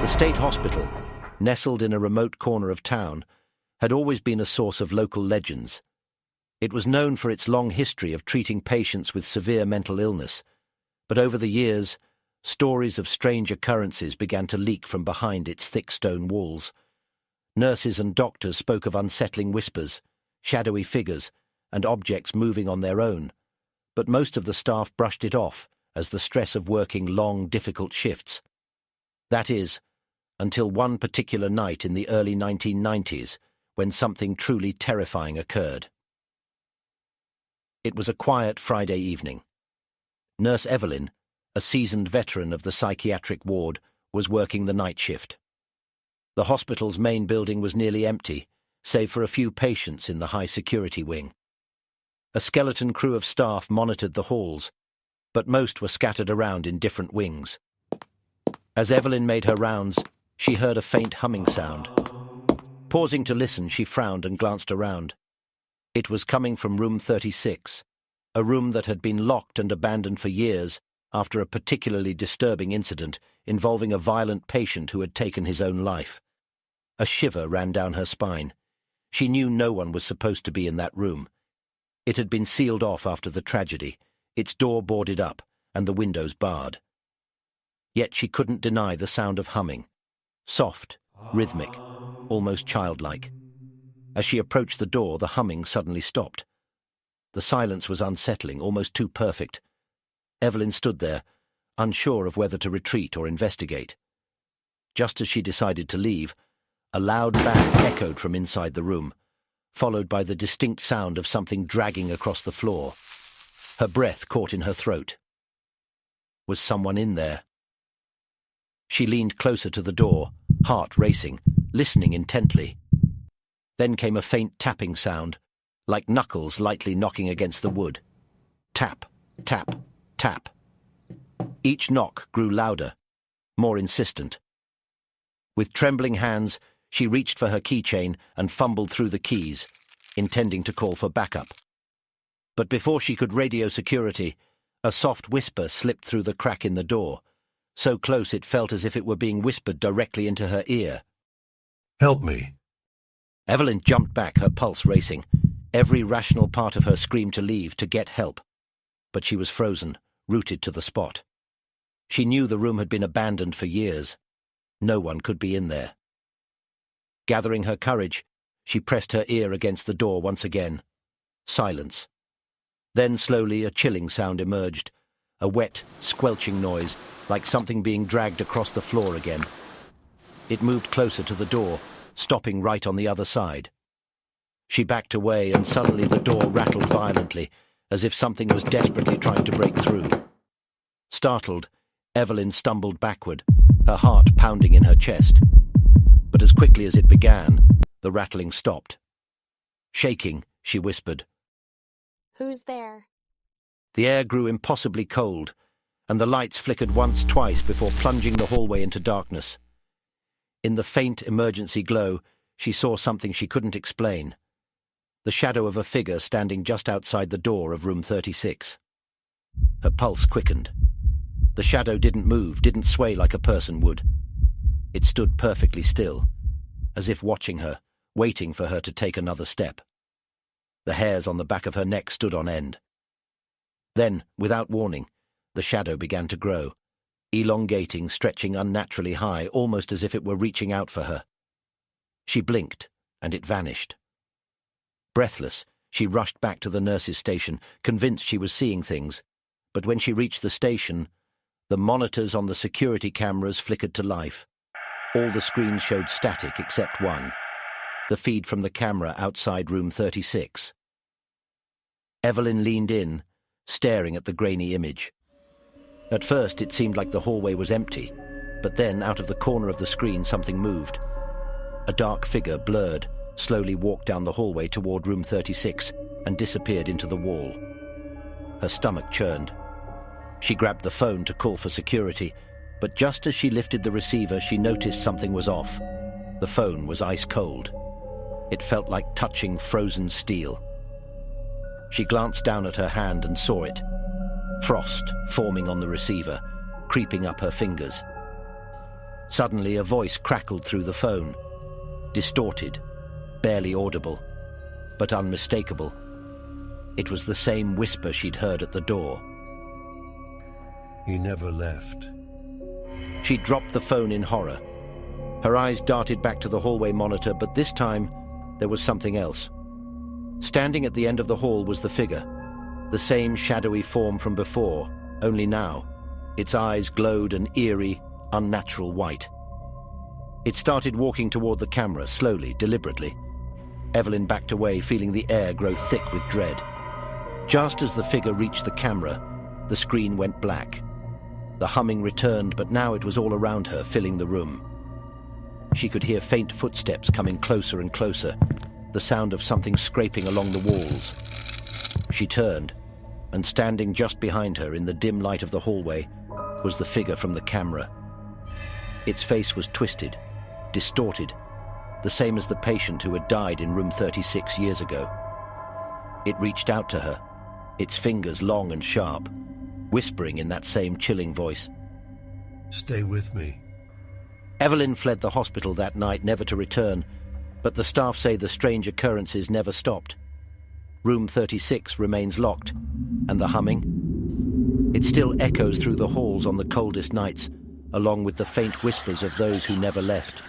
The state hospital, nestled in a remote corner of town, had always been a source of local legends. It was known for its long history of treating patients with severe mental illness, but over the years, stories of strange occurrences began to leak from behind its thick stone walls. Nurses and doctors spoke of unsettling whispers, shadowy figures, and objects moving on their own, but most of the staff brushed it off as the stress of working long, difficult shifts. That is, until one particular night in the early 1990s, when something truly terrifying occurred. It was a quiet Friday evening. Nurse Evelyn, a seasoned veteran of the psychiatric ward, was working the night shift. The hospital's main building was nearly empty, save for a few patients in the high-security wing. A skeleton crew of staff monitored the halls, but most were scattered around in different wings. As Evelyn made her rounds, she heard a faint humming sound. Pausing to listen, she frowned and glanced around. It was coming from room 36, a room that had been locked and abandoned for years after a particularly disturbing incident involving a violent patient who had taken his own life. A shiver ran down her spine. She knew no one was supposed to be in that room. It had been sealed off after the tragedy, its door boarded up, and the windows barred. Yet she couldn't deny the sound of humming. Soft, rhythmic, almost childlike. As she approached the door, the humming suddenly stopped. The silence was unsettling, almost too perfect. Evelyn stood there, unsure of whether to retreat or investigate. Just as she decided to leave, a loud bang echoed from inside the room, followed by the distinct sound of something dragging across the floor. Her breath caught in her throat. Was someone in there? She leaned closer to the door, heart racing, listening intently. Then came a faint tapping sound, like knuckles lightly knocking against the wood. Tap, tap, tap. Each knock grew louder, more insistent. With trembling hands, she reached for her keychain and fumbled through the keys, intending to call for backup. But before she could radio security, a soft whisper slipped through the crack in the door, so close it felt as if it were being whispered directly into her ear. "Help me." Evelyn jumped back, her pulse racing. Every rational part of her screamed to leave, to get help. But she was frozen, rooted to the spot. She knew the room had been abandoned for years. No one could be in there. Gathering her courage, she pressed her ear against the door once again. Silence. Then slowly a chilling sound emerged, a wet, squelching noise, like something being dragged across the floor again. It moved closer to the door, stopping right on the other side. She backed away, and suddenly the door rattled violently, as if something was desperately trying to break through. Startled, Evelyn stumbled backward, her heart pounding in her chest. But as quickly as it began, the rattling stopped. Shaking, she whispered, "Who's there?" The air grew impossibly cold, and the lights flickered once, twice before plunging the hallway into darkness. In the faint emergency glow, she saw something she couldn't explain. The shadow of a figure standing just outside the door of room 36. Her pulse quickened. The shadow didn't move, didn't sway like a person would. It stood perfectly still, as if watching her, waiting for her to take another step. The hairs on the back of her neck stood on end. Then, without warning, the shadow began to grow, elongating, stretching unnaturally high, almost as if it were reaching out for her. She blinked, and it vanished. Breathless, she rushed back to the nurse's station, convinced she was seeing things. But when she reached the station, the monitors on the security cameras flickered to life. All the screens showed static except one, the feed from the camera outside room 36. Evelyn leaned in, staring at the grainy image. At first it seemed like the hallway was empty, but then out of the corner of the screen something moved. A dark figure, blurred, slowly walked down the hallway toward room 36 and disappeared into the wall. Her stomach churned. She grabbed the phone to call for security, but just as she lifted the receiver, she noticed something was off. The phone was ice cold. It felt like touching frozen steel. She glanced down at her hand and saw it. Frost forming on the receiver, creeping up her fingers. Suddenly, a voice crackled through the phone. Distorted, barely audible, but unmistakable. It was the same whisper she'd heard at the door. He never left. She dropped the phone in horror. Her eyes darted back to the hallway monitor, but this time there was something else. Standing at the end of the hall was the figure, the same shadowy form from before, only now, its eyes glowed an eerie, unnatural white. It started walking toward the camera, slowly, deliberately. Evelyn backed away, feeling the air grow thick with dread. Just as the figure reached the camera, the screen went black. The humming returned, but now it was all around her, filling the room. She could hear faint footsteps coming closer and closer, the sound of something scraping along the walls. She turned, and standing just behind her in the dim light of the hallway was the figure from the camera. Its face was twisted, distorted, the same as the patient who had died in room 36 years ago. It reached out to her, its fingers long and sharp, whispering in that same chilling voice. Stay with me. Evelyn fled the hospital that night, never to return, but the staff say the strange occurrences never stopped. Room 36 remains locked, and the humming? It still echoes through the halls on the coldest nights, along with the faint whispers of those who never left.